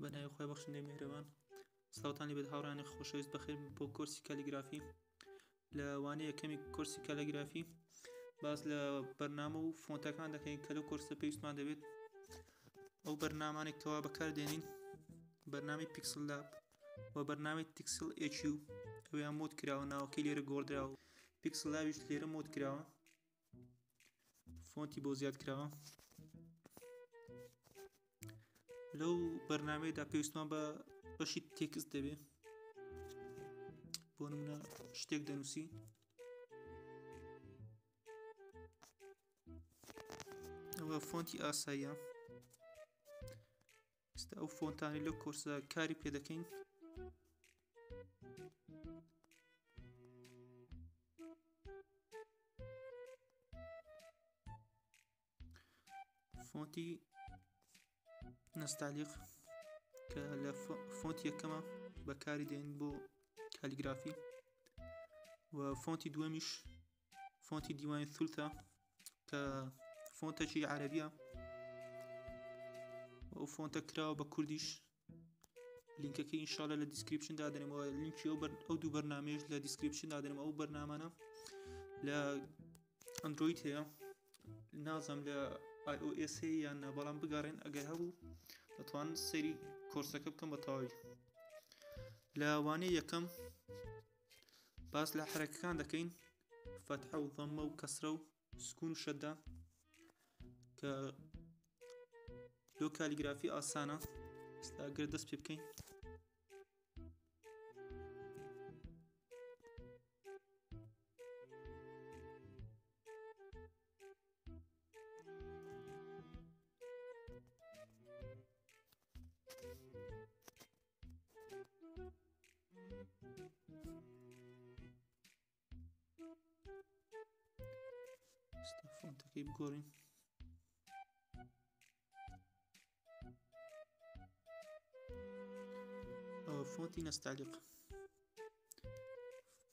بەناوی خۆی بەخشندەی میهرەبان. سڵاوتان لێبێت هاوڕێیانی خۆشەویست، بەخێر بۆ کۆرسی کالیگرافی. لە وانەی یەکەمی کۆرسی کالیگرافی باس لە بەرنامە و فۆنتەکان دەکەین کە لەو کۆرسە پێویستمان دەبێت. ئەو بەرنامانێک کەوا بەکاردێنین بەرنامی پیکسل لاب و بەرنامی تیکسل ئێچیو، ئەویان مۆد کراوە، ناوەکەی لێرە گۆڕدراوە. پیکسل لابیش لێرە مۆد کراوە، فۆنتی بۆ زیاد کراوە. لەو بەرنامەیەدا پێویستمان بە بەشی تێکست دەبێت. بۆ نمونە شتێک دەنووسی، ئەوە فۆنتی ئاساییە. ئێستا ئەو فۆنتانی لەو کۆرسە کاری پێ دەکەین. فۆنتی نەستالیق کە لە فۆنتی یەکەمە بەکاری دێن بۆ کالیگرافی، و فۆنتی دووەمیش فۆنتی دیوانی ثولتە کە فۆنتێکی عەرەبیە، و ئەو فۆنتە کراوە بە کوردیش. لینکەکەی ئینشاڵە لە دیسکریپشن دادەنێمەوە، لینکی ئەو دوو بەرنامەیەش لە دیسکریپشن دادەنێمەوە. ئەو بەرنامانە لە ئەندرۆید هەیە، نازانم لە iOS هەیە یان نا، بەڵام بگەڕێن ئەگەر هەبوو دەتوانن سەیری کۆرسەکە بکەم بە تەواوی. لە وانەی یەکەم باس لە حرەکەکان دەکەین، فەتحە و ضەممە و کەسرە و سکون و شەددا، کە لۆ کالیگرافی ئاسانە. ئێستا ئەگەر دەست پێ بکەین، فۆنتەکەی بگۆڕین. ئەوە فۆنتی نەستالیق.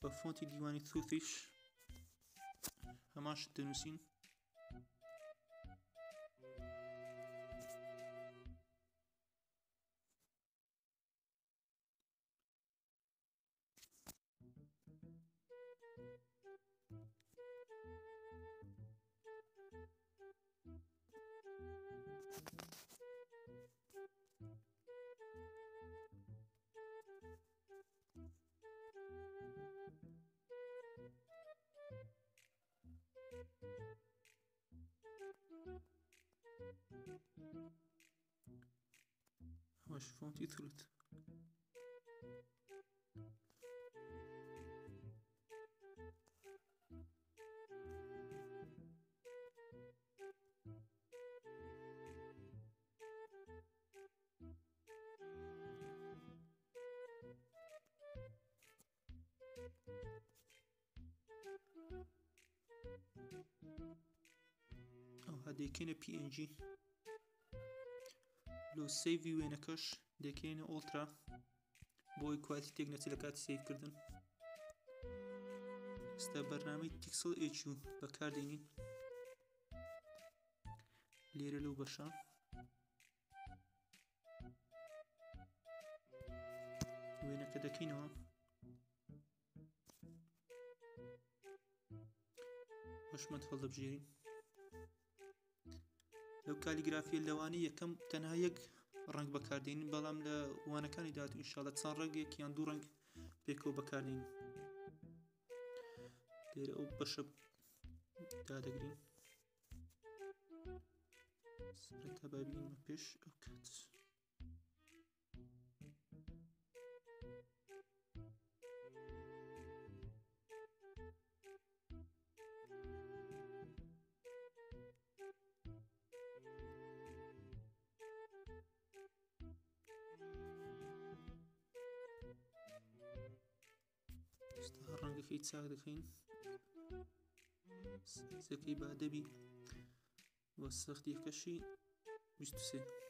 بە فۆنتی دیوانی ثوتیش هەمان شت دەنووسین. ئەوەش فۆنتی ثولت. ئەوها دەیکەینە PNG. لۆ سەیڤی وێنەکەش دەکەینە ئۆڵترا بۆی کوالیتی تێک نەچێت لە کاتی سەیڤکردن. ئێستا بەرنامەی تیکسل ئێچیو بەکاردێنین لێرە لەو بەشە. وێنەکە دەکەینەوە، بەشمەند هەڵدەبژێرین. لەو کالیگرافیە لەوانەی یەکەم تەنها یەک ڕەنگ بەکاردێنین، بەڵام لە وانەکانی داهاتوو ئینشاڵە چەند ڕەنگێک یان دوو ڕەنگ پێکەوە بەکاردێنین. لێرە ئەو بەشە دادەگرین، سەرەتا بابینمە پێش ئەو کات. ئێستا ڕەنگەکەی چاک دەکەین، سایزەکەی بادەبی، وە سەختیەکەشی 23.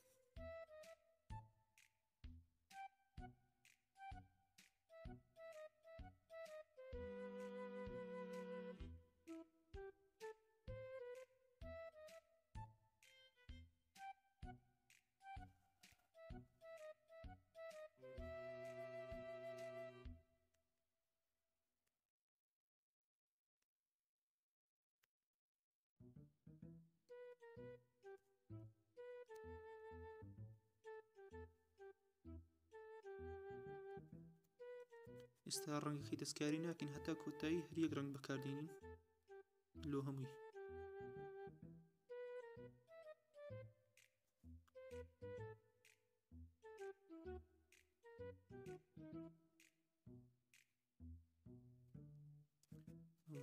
ئێستا ڕەنگەکەی دەستکاری ناکەین هەتا کۆتایی هەر یەک ڕەنگ بەکاردێنین لۆ هەمووی.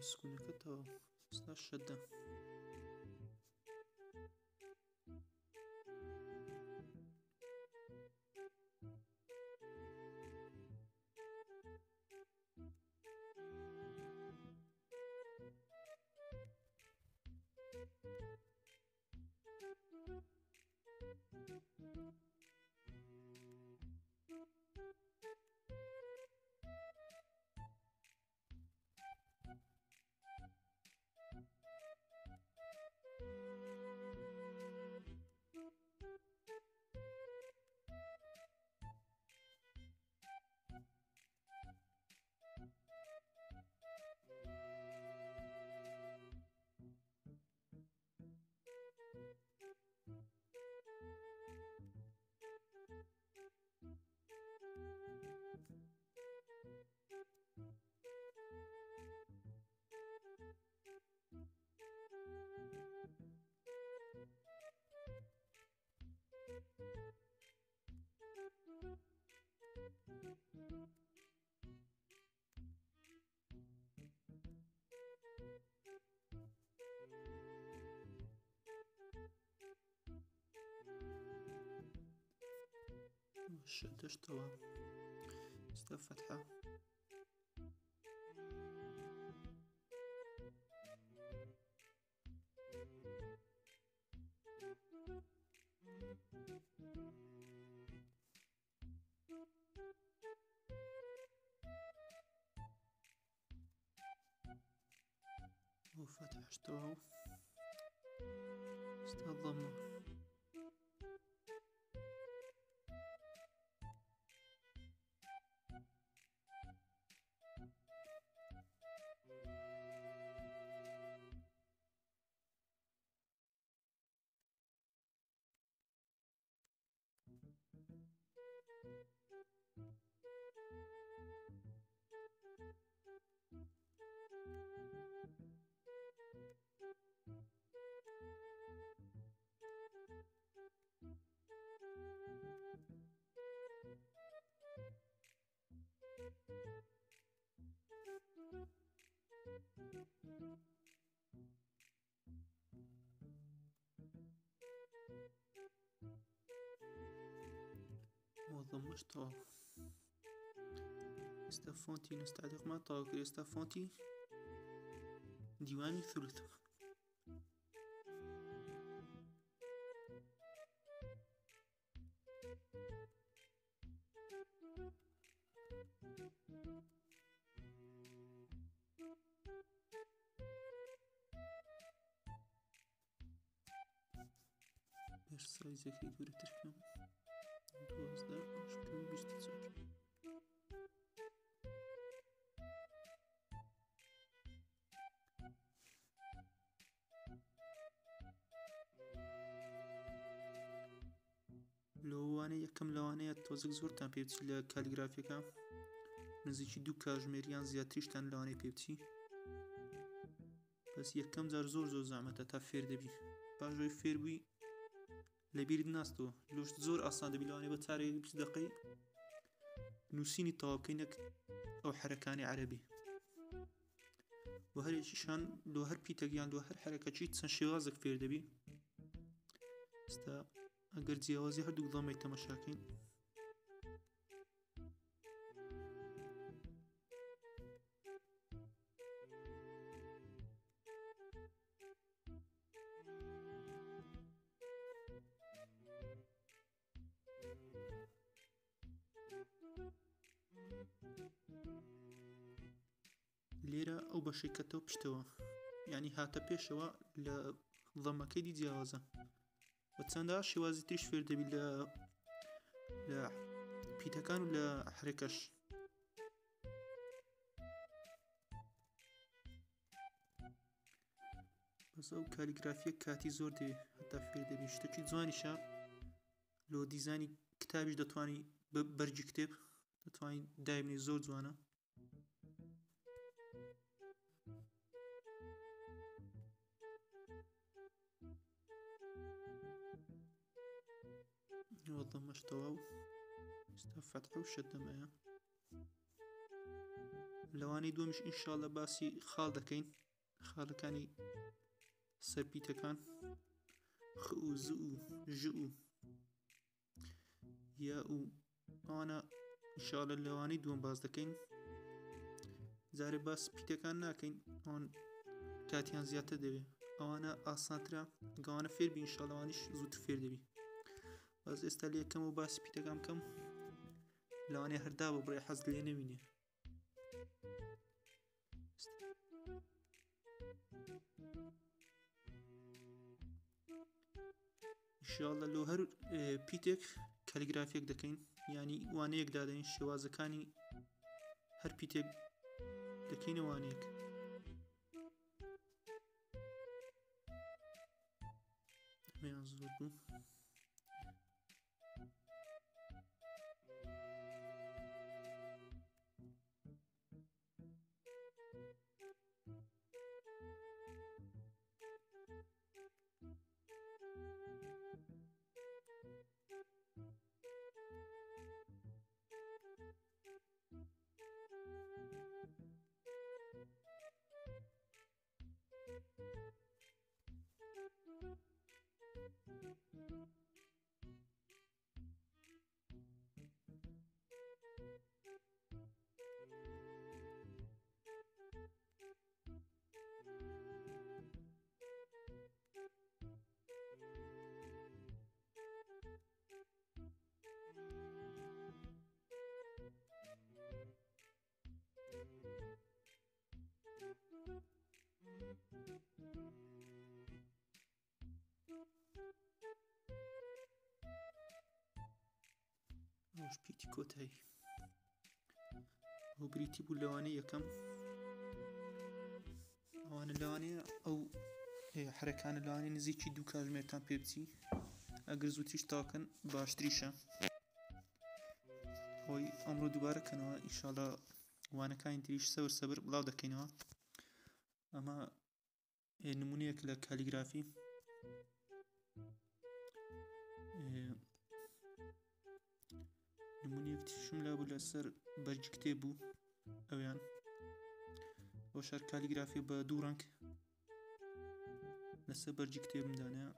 سکوونەکە تەواو ئێستا شەدە. شەدەش تەواو ئێستا فەتحە. بۆ فەتحەش تەواو ئێستا ضەمە. ضەمەش تەواو ئێستا فۆنتی نستعلیقمان تەواو کرد. ئێستا فۆنتی دیوانی ثولث. بەش سایزەکەی گەورەتر بکەم 12 لەوانە یەکەم لەوانەیە تۆزێک زۆرتان پێ بچی لە کالیگرافیەکە نزیکی 2 کاژمێریان زیاتریشتان لەوانەیە پێ بچی. بەس یەکەم جار زۆر زەحمەتە تا فێر دەبی. پاشەوەی فێر بووی لەبیرت ناستەوە لۆشت زۆر ئاسان دەبی لەوانەیە بە چارەیەک 20 دقەی نووسینی تەواو بکەینەک ئەو حەرەکانی عەرەبی و هەرێکیشان لۆ هەر پیتەکیان لۆ هەر حەرەکەچی چەند شێوازێک فێر دەبی. ئێستا ئەگەر جیاوازی هەردوو ضەمەی تەماشاکەین لێرە ئەو بەشەی کەتەوە پشتەوە یعنی هاتە پێشەوە لە ضەمەکەی دی جیاوازە و چەندە شێوازی تریش فێر دەبی لە پیتەکان و لە حرەکەش. بەس ئەو کالیگرافیە کاتی زۆر دەوێت تا فێر دەبی شتێکی جوانیشە لۆ دیزانی کتابیش دەتوانی بەرجی کتێب دەتوانین دایبنی زۆر جوانە وەڵامەشتەوە و ئێستا فەتحە و شەدەمەیە لەوانەی دووەمیش ئینشاڵڵە باسی خاڵ دەکەین خاڵەکانی سەرپیتەکان خ و ز و ژ و یا و ئەوانە ئینشاڵڵە لەوانەی دووەم باز دەکەین جارێ باس پیتەکان ناکەین ئەوان کاتیان زیاتر دەوێت ئەوانە ئاسانترە گەوانە فێر بی ئینشاڵڵە ئەوانیش زووتر فێر دەبی باز ئێستا لە یەکەم و باسی پیتەکان بکەم لەوانەیە هەردا بە بڕێ حەز لێ نەبینێ ئینشاڵڵە لۆ هەر پیتێک کالیگرافیەک دەکەین ینی وانەیەک دادەین شێوازەکانی هەر پیتێک دەکەینە وانەیەک ئەمەیان زۆر بوو ئەوش پیتی کۆتایی ئەو بریتی بوو لەوانەی یەکەم ئەوانە لەوانەیە ئەو حرەکانە لەوانەیە نزیکی دوو کاتژمێرتان پێ بچی ئەگەر زووتیش تاکەن باشتریشە خۆی ئەمڕۆ دووبارە کەنەوە ئینشاڵڵە وانەکانی تریش سەور سەبر بڵاو دەکەینەوە ئەمە نمونەیەک لە کالیگرافی نمونەیەک تیشم لابوو لەسەر بەرجی کتێب بوو ئەویان بۆ شار کالیگرافی بە دوو ڕەنگ لەسەر بەرجی کتێبم دانەیە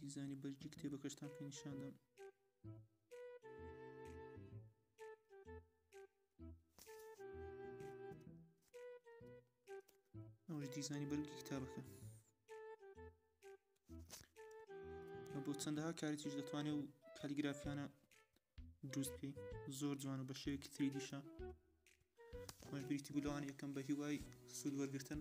دیزانی بەرجی کتێبەکەشتان پێ نیشان دەم ئەوەش دیزانی بەرگی کتابەکە بۆ چەندەها کارێکیش دەتوانێت و کالیگرافیانە دروست بکەی زۆر جوان و بە شێوەیەکی 3دیشە ئەمەش بریتی بوو لەوانە یەکەم بە هیوای سود وەرگرتن